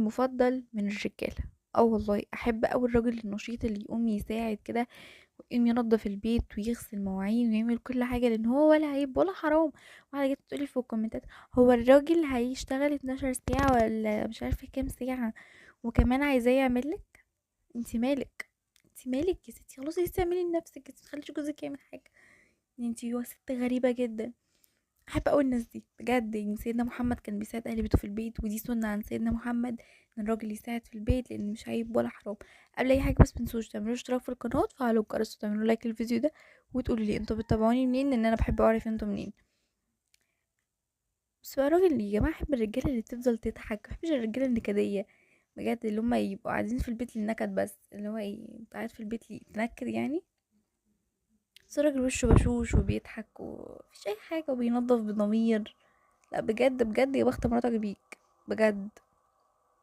المفضل من الرجالة. اه والله احب اوي الراجل النشيط اللي يقوم يساعد كده، ويقوم ينظف البيت ويغسل مواعين ويعمل كل حاجة، لان هو ولا عيب ولا حرام. واحدة جت تقولي في الكومنتات: هو الراجل هيشتغل 12 ساعة ولا مش عارفة كام ساعة وكمان عايزاه يعملك؟ انتي مالك؟ انتي مالك يا ستي؟ خلاص انتي تعملي لنفسك، انتي متخليش جوزك يعمل حاجة. انتي هو ست غريبة جدا. احب اقول الناس دي بجد. يعني سيدنا محمد كان بيساعد اهل بيته في البيت، ودي سنة عن سيدنا محمد ان الراجل يساعد في البيت، لان مش عيب ولا حرام. قبل اي حاجه بس متنسوش تعملوا اشتراك في القناه وتفعلوا الجرس وتعملوا لايك للفيديو ده، وتقولوا لي انتوا بتتابعوني منين، لان انا بحب اعرف انتوا منين. بس بقى راجل يا جماعه، احب الرجاله اللي بتفضل تضحك، مبحبش الرجاله النكديه بجد، اللي هم يبقوا قاعدين في البيت للنكد بس، اللي هو ايه، انت قاعد في البيت ليه تنكد يعني؟ بس راجل وشه بشوش وبيضحك ومفيش اي حاجه وبينظف بضمير. لا بجد بجد، يا بخت مراتك بيك بجد.